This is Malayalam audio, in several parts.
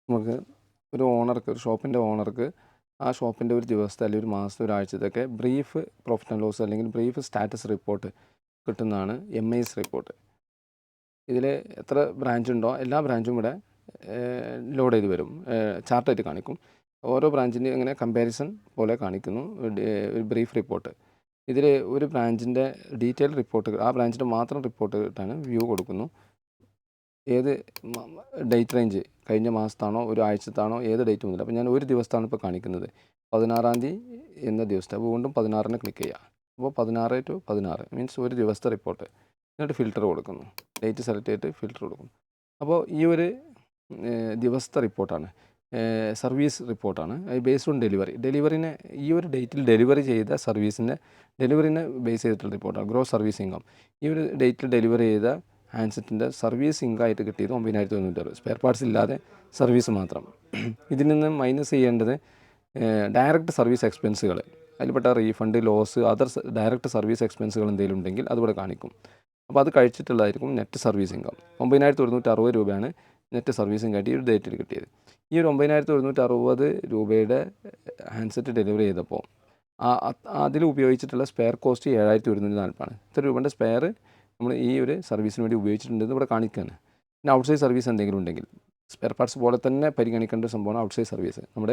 നമുക്ക് ഒരു ഓണർക്ക്, ഒരു ഷോപ്പിൻ്റെ ഓണർക്ക് ആ ഷോപ്പിൻ്റെ ഒരു ദിവസത്തെ അല്ലെങ്കിൽ ഒരു മാസത്തെ ഒരാഴ്ചത്തൊക്കെ ബ്രീഫ് പ്രോഫിറ്റ് ആൻഡ് ലോസ് അല്ലെങ്കിൽ ബ്രീഫ് സ്റ്റാറ്റസ് റിപ്പോർട്ട് കിട്ടുന്നതാണ് MIS റിപ്പോർട്ട്. ഇതിൽ എത്ര ബ്രാഞ്ച് ഉണ്ടോ എല്ലാ ബ്രാഞ്ചും ഇവിടെ ലോഡ് ചെയ്ത് വരും, ചാർട്ടായിട്ട് കാണിക്കും. ഓരോ ബ്രാഞ്ചിൻ്റെ ഇങ്ങനെ കമ്പാരിസൺ പോലെ കാണിക്കുന്നു ഒരു ബ്രീഫ് റിപ്പോർട്ട്. ഇതിൽ ഒരു ബ്രാഞ്ചിൻ്റെ ഡീറ്റെയിൽ റിപ്പോർട്ട്, ആ ബ്രാഞ്ചിൻ്റെ മാത്രം റിപ്പോർട്ട് കിട്ടാൻ വ്യൂ കൊടുക്കുന്നു. ഏത് ഡേറ്റ് റേഞ്ച്, കഴിഞ്ഞ മാസത്താണോ ഒരു ആഴ്ചത്താണോ ഏത് ഡേറ്റ് മുതൽ. അപ്പോൾ ഞാൻ ഒരു ദിവസത്താണ് ഇപ്പോൾ കാണിക്കുന്നത്, 16-ാം തീയതി എന്ന ദിവസത്തെ. അപ്പോൾ വീണ്ടും 16-ന് ക്ലിക്ക് ചെയ്യുക. അപ്പോൾ 16 to 16 മീൻസ് ഒരു ദിവസത്തെ റിപ്പോർട്ട്. എന്നിട്ട് ഫിൽറ്റർ കൊടുക്കുന്നു, ഡേറ്റ് സെലക്ട് ചെയ്തിട്ട് ഫിൽറ്റർ കൊടുക്കുന്നു. അപ്പോൾ ഈ ഒരു ദിവസത്തെ റിപ്പോർട്ടാണ്, സർവീസ് റിപ്പോർട്ടാണ്. ബേസ്ഡ് ഓൺ ഡെലിവറിനെ ഈ ഒരു ഡേറ്റിൽ ഡെലിവറി ചെയ്ത സർവീസിൻ്റെ ഡെലിവറിനെ ബേസ് ചെയ്തിട്ടുള്ള റിപ്പോർട്ടാണ്. ഗ്രോസ് സർവീസ് ഇൻകം ഈ ഒരു ഡേറ്റിൽ ഡെലിവറി ചെയ്ത ഹാൻഡ്സെറ്റിൻ്റെ സർവീസ് ഇൻകമായിട്ട് കിട്ടിയത് 9,960, സ്പെയർ പാർട്സ് ഇല്ലാതെ സർവീസ് മാത്രം. ഇതിൽ നിന്ന് മൈനസ് ചെയ്യേണ്ടത് ഡയറക്റ്റ് സർവീസ് എക്സ്പെൻസുകൾ, അതിൽപ്പെട്ട refund, loss, other direct service എക്സ്പെൻസുകൾ എന്തെങ്കിലും ഉണ്ടെങ്കിൽ അതിവിടെ കാണിക്കും. അപ്പോൾ അത് കഴിച്ചിട്ടുള്ളതായിരിക്കും നെറ്റ് സർവീസ് ഇൻകം. 9,960 രൂപയാണ് നെറ്റ് സർവീസ് ഇൻകമായിട്ട് ഈ ഒരു ഡേറ്റിൽ കിട്ടിയത്. ഈ ഒരു 9,960 രൂപയുടെ ഹാൻഡ്സെറ്റ് ഡെലിവറി ചെയ്തപ്പോൾ അതിൽ ഉപയോഗിച്ചിട്ടുള്ള സ്പെയർ കോസ്റ്റ് 7,140 ഇത്ര രൂപയുടെ സ്പെയർ നമ്മൾ ഈ ഒരു സർവീസിന് വേണ്ടി ഉപയോഗിച്ചിട്ടുണ്ടെന്ന് ഇവിടെ കാണിക്കുകയാണ്. പിന്നെ ഔട്ട്സൈഡ് സർവീസ് എന്തെങ്കിലും ഉണ്ടെങ്കിൽ, സ്പെയർ പാർട്സ് പോലെ തന്നെ പരിഗണിക്കേണ്ട ഒരു സംഭവമാണ് ഔട്ട്സൈഡ് സർവീസ്. നമ്മൾ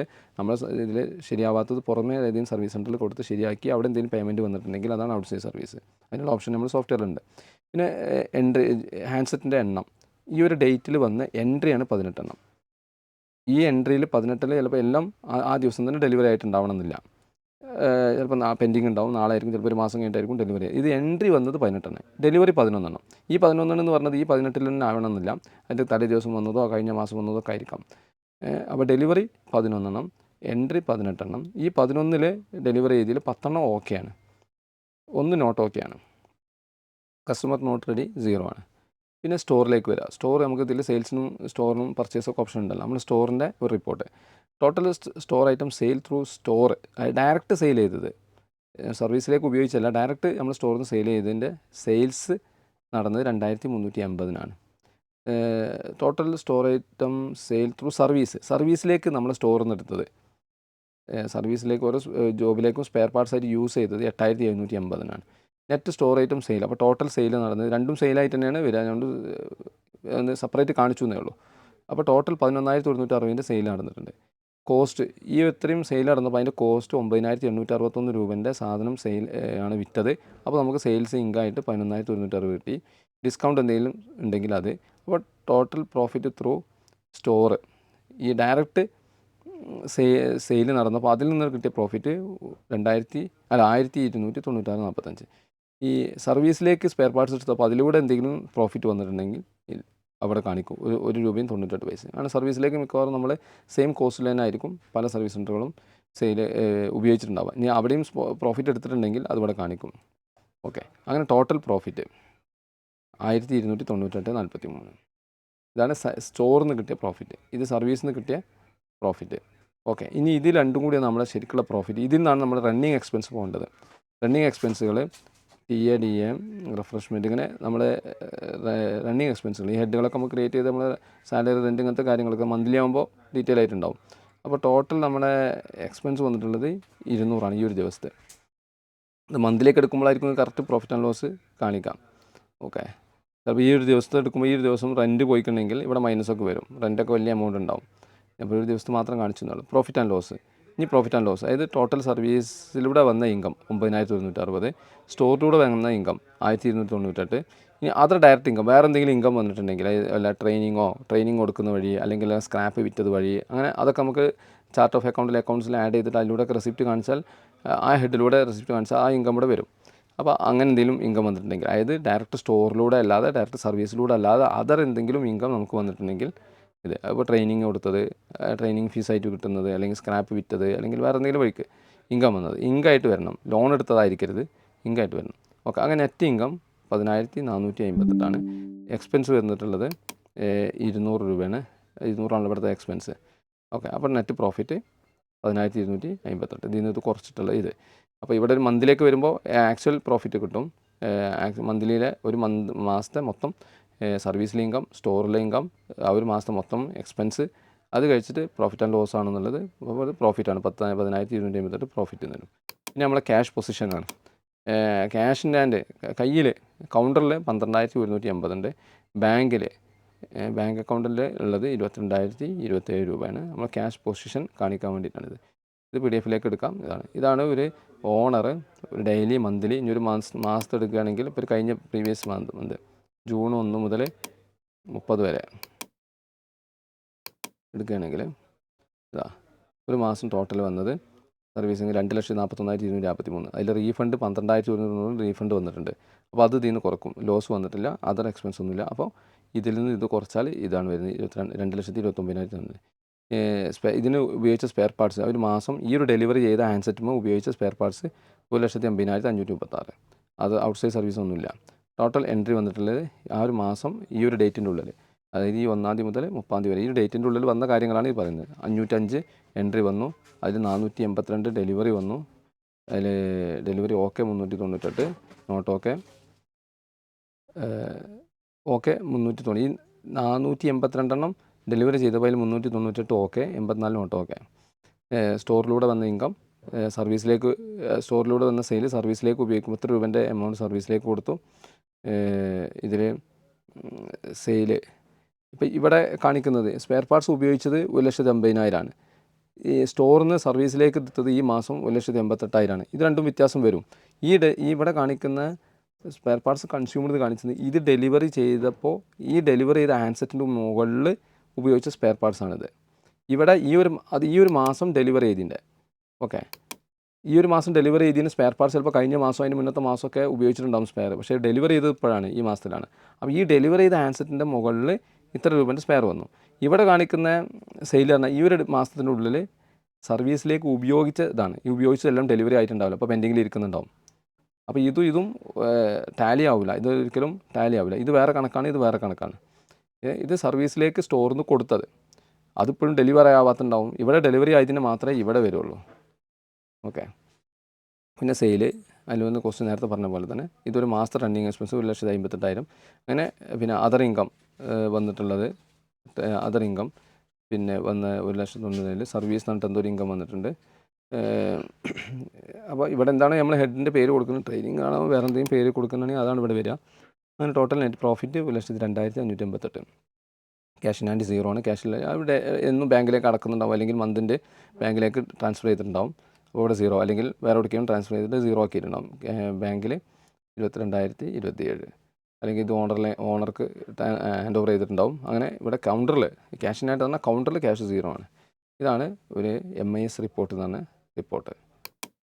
ഇതിൽ ശരിയാവാത്തത് പുറമേ ഏതെങ്കിലും സർവീസ് സെൻറ്ററിൽ കൊടുത്ത് ശരിയാക്കി അവിടെ എന്തെങ്കിലും പേയ്മെൻറ്റ് വന്നിട്ടുണ്ടെങ്കിൽ അതാണ് ഔട്ട്സൈഡ് സർവീസ്. അതിനുള്ള ഓപ്ഷൻ നമ്മൾ സോഫ്റ്റ്വെയറിലുണ്ട്. പിന്നെ എൻട്രി, ഹാൻഡ്സെറ്റിൻ്റെ എണ്ണം ഈ ഒരു ഡേറ്റിൽ വന്ന എൻട്രിയാണ് 18 എണ്ണം. ഈ എൻട്രിയിൽ 18 ചിലപ്പോൾ എല്ലാം ആ ദിവസം തന്നെ ഡെലിവറി ആയിട്ടുണ്ടാവണമെന്നില്ല. ചിലപ്പോൾ പെൻഡിങ് ഉണ്ടാവും, നാളെ ആയിരിക്കും, ചിലപ്പോൾ ഒരു മാസം കഴിഞ്ഞിട്ടായിരിക്കും ഡെലിവറി. ഇത് എൻട്രി വന്നത് 18, ഡെലിവറി 11. ഈ 11 എന്ന് പറഞ്ഞത് ഈ 18 തന്നെ ആവണമെന്നില്ല, അതിൻ്റെ തലേ ദിവസം വന്നതോ കഴിഞ്ഞ മാസം വന്നതോ ഒക്കെ ആയിരിക്കാം. അപ്പോൾ ഡെലിവറി 11, എൻട്രി 18. ഈ 11 ഡെലിവറി ചെയ്തതിൽ 10 ഓക്കെയാണ്, 1 നോട്ട് ഓക്കെയാണ്. കസ്റ്റമർ നോട്ട് റെഡി 0 ആണ്. പിന്നെ സ്റ്റോറിലേക്ക് വരിക. സ്റ്റോർ നമുക്ക് ഇതിൽ സെയിൽസിനും സ്റ്റോറിനും പർച്ചേസൊക്കെ ഓപ്ഷൻ ഉണ്ടല്ലോ. നമ്മൾ സ്റ്റോറിൻ്റെ ഒരു report, total store item sale through store, direct sale ചെയ്തത്, സർവീസിലേക്ക് ഉപയോഗിച്ചല്ല, ഡയറക്റ്റ് നമ്മൾ സ്റ്റോറിൽ നിന്ന് സെയിൽ ചെയ്തതിൻ്റെ സെയിൽസ് നടന്നത് 2,380. Total store item sale through സർവീസിലേക്ക് നമ്മൾ സ്റ്റോറിൽ നിന്ന് എടുത്തത്, സർവീസിലേക്ക് ഓരോ ജോബിലേക്കും സ്പെയർ പാർട്സ് ആയിട്ട് യൂസ് ചെയ്തത് 8,780. നെറ്റ് സ്റ്റോർ ഐറ്റം സെയിൽ, അപ്പോൾ ടോട്ടൽ സെയിൽ നടന്നത് രണ്ടും സെയിലായിട്ട് തന്നെയാണ് വരിക, അതുകൊണ്ട് ഒന്ന് സെപ്പറേറ്റ് കാണിച്ചു എന്നേ ഉള്ളൂ. അപ്പോൾ ടോട്ടൽ 11,960 സെയിൽ നടന്നിട്ടുണ്ട്. കോസ്റ്റ് ഈ ഇത്രയും സെയിൽ നടന്നപ്പോൾ അതിൻ്റെ കോസ്റ്റ് 9,861 രൂപേൻ്റെ സാധനം സെയിൽ ആണ് വിറ്റത്. അപ്പോൾ നമുക്ക് സെയിൽസ് ഇൻകമായിട്ട് 11,960 കിട്ടി. ഡിസ്കൗണ്ട് എന്തെങ്കിലും ഉണ്ടെങ്കിൽ അത്. അപ്പോൾ ടോട്ടൽ പ്രോഫിറ്റ് ത്രൂ സ്റ്റോർ ഈ ഡയറക്റ്റ് സെയിൽ നടന്നപ്പോൾ അതിൽ നിന്ന് കിട്ടിയ പ്രോഫിറ്റ് 1,296.45. ഈ സർവീസിലേക്ക് സ്പെയർ പാർട്സ് എടുത്തപ്പോൾ അതിലൂടെ എന്തെങ്കിലും പ്രോഫിറ്റ് വന്നിട്ടുണ്ടെങ്കിൽ അവിടെ കാണിക്കും 1.98 രൂപ ആണ്. സർവീസിലേക്ക് മിക്കവാറും നമ്മൾ സെയിം കോസ്റ്റിൽ തന്നെ ആയിരിക്കും പല സർവീസ് സെൻ്ററുകളും സെയിൽ ഉപയോഗിച്ചിട്ടുണ്ടാവുക. ഇനി അവിടെയും പ്രോഫിറ്റ് എടുത്തിട്ടുണ്ടെങ്കിൽ അതിവിടെ കാണിക്കും. ഓക്കെ, അങ്ങനെ ടോട്ടൽ പ്രോഫിറ്റ് 1,298.43. ഇതാണ് സ്റ്റോറിൽ നിന്ന് കിട്ടിയ പ്രോഫിറ്റ്. ഇത് സർവീസിൽ നിന്ന് കിട്ടിയ പ്രോഫിറ്റ്. ഓക്കെ, ഇനി ഇത് രണ്ടും കൂടിയാണ് നമ്മുടെ ശരിക്കുള്ള പ്രോഫിറ്റ്. ഇതിൽ നിന്നാണ് നമ്മൾ റണ്ണിങ് എക്സ്പെൻസ് പോകേണ്ടത്. റണ്ണിങ് എക്സ്പെൻസുകൾ TA, DA, റിഫ്രഷ്മെൻറ്റ്, ഇങ്ങനെ നമ്മൾ റണ്ണിങ് എക്സ്പെൻസുകൾ, ഈ ഹെഡുകളൊക്കെ നമ്മൾ ക്രിയേറ്റ് ചെയ്ത് നമ്മൾ സാലറി, റെൻറ്റ്, ഇങ്ങനത്തെ കാര്യങ്ങളൊക്കെ മന്ത്ലി ആകുമ്പോൾ ഡീറ്റെയിൽ ആയിട്ടുണ്ടാവും. അപ്പോൾ ടോട്ടൽ നമ്മുടെ എക്സ്പെൻസ് വന്നിട്ടുള്ളത് 200 ഈ ഒരു ദിവസത്തെ. ഇത് മന്ത്ലിയൊക്കെ എടുക്കുമ്പോഴായിരിക്കും കറക്റ്റ് പ്രോഫിറ്റ് ആൻഡ് ലോസ് കാണിക്കാം. ഓക്കെ, അപ്പോൾ ഈ ഒരു ദിവസത്തെ എടുക്കുമ്പോൾ ഈ ഒരു ദിവസം റെൻറ്റ് പോയിട്ടുണ്ടെങ്കിൽ ഇവിടെ മൈനസൊക്കെ വരും, റെൻറ്റൊക്കെ വലിയ എമൗണ്ട് ഉണ്ടാവും. അപ്പോൾ ഒരു ദിവസത്തെ മാത്രം കാണിച്ചു എന്നുള്ളൂ. പ്രോഫിറ്റ് ആൻഡ് ലോസ്, ഇനി പ്രോഫിറ്റ് ആൻഡ് ലോസ്, അതായത് ടോട്ടൽ സർവീസിലൂടെ വന്ന ഇൻകം 9,160, സ്റ്റോറിലൂടെ വന്ന ഇൻകം 1,298. ഇനി അതർ ഡയറക്റ്റ് ഇൻകം, വേറെ എന്തെങ്കിലും ഇൻകം വന്നിട്ടുണ്ടെങ്കിൽ, അല്ല ട്രെയിനിങ് കൊടുക്കുന്ന വഴി, അല്ലെങ്കിൽ സ്ക്രാപ്പ് വിറ്റത് വഴി, അങ്ങനെ അതൊക്കെ നമുക്ക് ചാർട്ട് ഓഫ് അക്കൗണ്ട്സിൽ ആഡ് ചെയ്തിട്ട് അതിലൂടെയൊക്കെ റെസിപ്റ്റ് കാണിച്ചാൽ, ആ ഹെഡിലൂടെ റെസിപ്റ്റ് കാണിച്ചാൽ ആ ഇൻകം ഇവിടെ വരും. അപ്പോൾ അങ്ങനെ എന്തെങ്കിലും ഇൻകം വന്നിട്ടുണ്ടെങ്കിൽ, അതായത് ഡയറക്റ്റ് സ്റ്റോറിലൂടെ അല്ലാതെ, ഡയറക്റ്റ് സർവീസിലൂടെ അല്ലാതെ അതർ എന്തെങ്കിലും ഇൻകം നമുക്ക് വന്നിട്ടുണ്ടെങ്കിൽ ഇത്. അപ്പോൾ ട്രെയിനിങ് കൊടുത്തത്, ട്രെയിനിങ് ഫീസായിട്ട് കിട്ടുന്നത്, അല്ലെങ്കിൽ സ്ക്രാപ്പ് വിറ്റത്, അല്ലെങ്കിൽ വേറെ എന്തെങ്കിലും വഴിക്ക് ഇൻകം വന്നത് ഇൻകമായിട്ട് വരണം. ലോൺ എടുത്തതായിരിക്കരുത്, ഇൻകമായിട്ട് വരണം. ഓക്കെ, അങ്ങനെ നെറ്റ് ഇൻകം 10,458. എക്സ്പെൻസ് വന്നിട്ടുള്ളത് 200 രൂപയാണ്. 200 ഇവിടുത്തെ എക്സ്പെൻസ്. ഓക്കെ, അപ്പോൾ നെറ്റ് പ്രോഫിറ്റ് 10,258. ഇതിൽ നിന്ന് ഇത് കുറച്ചിട്ടുള്ള ഇത്. അപ്പോൾ ഇവിടെ ഒരു മന്തിലേക്ക് വരുമ്പോൾ ആക്ച്വൽ പ്രോഫിറ്റ് കിട്ടും. മന്ത്ലിയിലെ ഒരു മാസത്തെ മൊത്തം സർവീസിലെ ഇൻകം, സ്റ്റോറിലെ ഇൻകം, ആ ഒരു മാസത്തെ മൊത്തം എക്സ്പെൻസ്, അത് കഴിച്ചിട്ട് പ്രോഫിറ്റ് ആൻഡ് ലോസ് ആണെന്നുള്ളത് പ്രോഫിറ്റാണ് 10,250 പ്രോഫിറ്റ് തരും. പിന്നെ നമ്മളെ ക്യാഷ് പൊസിഷനാണ്. ക്യാഷിൻ്റെ ആൻഡ് കയ്യിൽ കൗണ്ടറിൽ 12,180 ഉണ്ട്. ബാങ്ക് അക്കൗണ്ടിൽ ഉള്ളത് 22,027 രൂപയാണ്. നമ്മൾ ക്യാഷ് പൊസിഷൻ കാണിക്കാൻ വേണ്ടിയിട്ടാണിത്. ഇത് PDF എടുക്കാം. ഇതാണ് ഒരു ഓണർ ഒരു ഡെയിലി മന്ത്ലി ഇനി ഒരു മാസത്തെ എടുക്കുകയാണെങ്കിൽ ഇപ്പോൾ ഒരു കഴിഞ്ഞ പ്രീവിയസ് മന്ത് ജൂൺ 1 മുതൽ 30 വരെ എടുക്കുകയാണെങ്കിൽ ഒരു മാസം ടോട്ടൽ വന്നത് സർവീസിങ് 2,41,253. അതിൽ റീഫണ്ട് 12,100 റീഫണ്ട് വന്നിട്ടുണ്ട്. അപ്പോൾ അത് ഇതിൽ നിന്ന് കുറക്കും. ലോസ് വന്നിട്ടില്ല, അതർ എക്സ്പെൻസ് ഒന്നുമില്ല. അപ്പോൾ ഇതിൽ നിന്ന് ഇത് കുറച്ചാൽ ഇതാണ് വരുന്നത് 2,29,000. ഇതിന് ഉപയോഗിച്ച സ്പെയർ പാർട്സ് ഒരു മാസം ഈ ഒരു ഡെലിവറി ചെയ്ത ഹാൻഡ്സെറ്റുമ്പോൾ ഉപയോഗിച്ച സ്പെയർ പാർട്സ് 1,80,550. അത് ഔട്ട്സൈഡ് സർവീസ് ഒന്നുമില്ല. ടോട്ടൽ എൻട്രി വന്നിട്ടുള്ളത് ആ ഒരു മാസം ഈ ഒരു ഡേറ്റിൻ്റെ ഉള്ളിൽ, അതായത് ഈ 1-ാം തീയതി മുതൽ 30-ാം തീയതി വരെ ഈ ഡേറ്റിൻ്റെ ഉള്ളിൽ വന്ന കാര്യങ്ങളാണ് ഈ പറയുന്നത്. 505 എൻട്രി വന്നു, അതിൽ 482 ഡെലിവറി വന്നു. അതിൽ ഡെലിവറി ഓക്കെ 398, നോട്ട് ഓക്കെ 390. ഈ 482 ഡെലിവറി ചെയ്തപ്പോൾ അതിൽ 398 ഓക്കെ, 84 നോട്ട് ഓക്കെ. സ്റ്റോറിലൂടെ വന്ന ഇൻകം സ്റ്റോറിലൂടെ വന്ന സെയിൽ സർവീസിലേക്ക് ഉപയോഗിക്കും. 3 രൂപേൻ്റെ എമൗണ്ട് സർവീസിലേക്ക് കൊടുത്തു. ഇതിൽ സെയിൽ ഇപ്പോൾ ഇവിടെ കാണിക്കുന്നത് സ്പെയർ പാർട്സ് ഉപയോഗിച്ചത് 1,80,000 ഈ സ്റ്റോറിൽ നിന്ന് സർവീസിലേക്ക് എടുത്തത് ഈ മാസം 1,88,000. ഇത് രണ്ടും വ്യത്യാസം വരും. ഇവിടെ കാണിക്കുന്ന സ്പെയർ പാർട്സ് കൺസ്യൂമർ കാണിച്ചത് ഇത് ഡെലിവറി ചെയ്തപ്പോൾ ഈ ഡെലിവറി ചെയ്ത ഹാൻഡ്സെറ്റിൻ്റെ മുകളിൽ ഉപയോഗിച്ച സ്പെയർ പാർട്സാണിത്. ഇവിടെ ഈ ഒരു മാസം ഡെലിവറി ചെയ്തിൻ്റെ ഓക്കെ, ഈ ഒരു മാസം ഡെലിവറി ചെയ്തതിന് സ്പെയർ പാർട്സ് ചിലപ്പോൾ കഴിഞ്ഞ മാസം അതിന് മുന്നത്തെ മാസമൊക്കെ ഉപയോഗിച്ചിട്ടുണ്ടാകും സ്പെയർ, പക്ഷേ ഡെലിവറി ചെയ്തത് ഇപ്പോഴാണ്, ഈ മാസത്തിലാണ്. അപ്പോൾ ഈ ഡെലിവറി ചെയ്ത ഹാൻഡ്സെറ്റിൻ്റെ മുകളിൽ ഇത്ര രൂപേൻ്റെ സ്പെയർ വന്നു. ഇവിടെ കാണിക്കുന്ന സെയിൽ പറഞ്ഞാൽ ഈ ഒരു മാസത്തിൻ്റെ ഉള്ളിൽ സർവീസിലേക്ക് ഉപയോഗിച്ചതാണ്. ഈ ഉപയോഗിച്ചതെല്ലാം ഡെലിവറി ആയിട്ടുണ്ടാവില്ല, അപ്പോൾ പെൻഡിങ്ങിൽ ഇരിക്കുന്നുണ്ടാവും. അപ്പോൾ ഇതും ടാലി ആവില്ല, ഇതൊരിക്കലും ടാലി ആവില്ല. ഇത് വേറെ കണക്കാണ്, ഇത് വേറെ കണക്കാണ്. ഇത് സർവീസിലേക്ക് സ്റ്റോറിൽ നിന്ന് കൊടുത്തത് അതിപ്പോഴും ഡെലിവറി ആവാത്തുണ്ടാവും. ഇവിടെ ഡെലിവറി ആയതിന് മാത്രമേ ഇവിടെ വരുള്ളൂ. ഓക്കെ. പിന്നെ സെയിൽ അതിൽ വന്ന് ക്വസ്റ്റ്യൻ നേരത്തെ പറഞ്ഞ പോലെ തന്നെ ഇതൊരു മാസത്തെ റണ്ണിങ് എക്സ്പെൻസ് 1,58,000. അങ്ങനെ പിന്നെ അതർ ഇൻകം വന്നിട്ടുള്ളത് അതർ ഇൻകം പിന്നെ വന്ന് 1,90,000 സർവീസ് എന്നിട്ട് എന്തോ ഒരു ഇൻകം വന്നിട്ടുണ്ട്. അപ്പോൾ ഇവിടെ എന്താണ് നമ്മൾ ഹെഡിൻ്റെ പേര് കൊടുക്കുന്നത്, ട്രെയിനിങ് ആണോ വേറെ എന്തെങ്കിലും പേര് കൊടുക്കുന്നതാണെങ്കിൽ അതാണ് ഇവിടെ വരിക. അങ്ങനെ total net profit 1,02,558. Cash in hand 0 ആണ്. ക്യാഷിൽ അവിടെ എന്നും ബാങ്കിലേക്ക് അടക്കുന്നുണ്ടാവും, അല്ലെങ്കിൽ മന്തിൻ്റെ ബാങ്കിലേക്ക് ട്രാൻസ്ഫർ ചെയ്തിട്ടുണ്ടാവും. അപ്പോൾ ഇവിടെ 0, അല്ലെങ്കിൽ വേറെ എവിടേക്കും ട്രാൻസ്ഫർ ചെയ്തിട്ട് 0 ആക്കിയിട്ടുണ്ടാവും. ബാങ്കിൽ 22,027, അല്ലെങ്കിൽ ഇത് ഓണർക്ക് ഹാൻഡ് ഓവർ ചെയ്തിട്ടുണ്ടാവും. അങ്ങനെ ഇവിടെ കൗണ്ടറിൽ ക്യാഷിനായിട്ട് പറഞ്ഞാൽ കൗണ്ടറിൽ ക്യാഷ് 0 ആണ്. ഇതാണ് ഒരു MIS റിപ്പോർട്ട് എന്ന് പറഞ്ഞ റിപ്പോർട്ട്.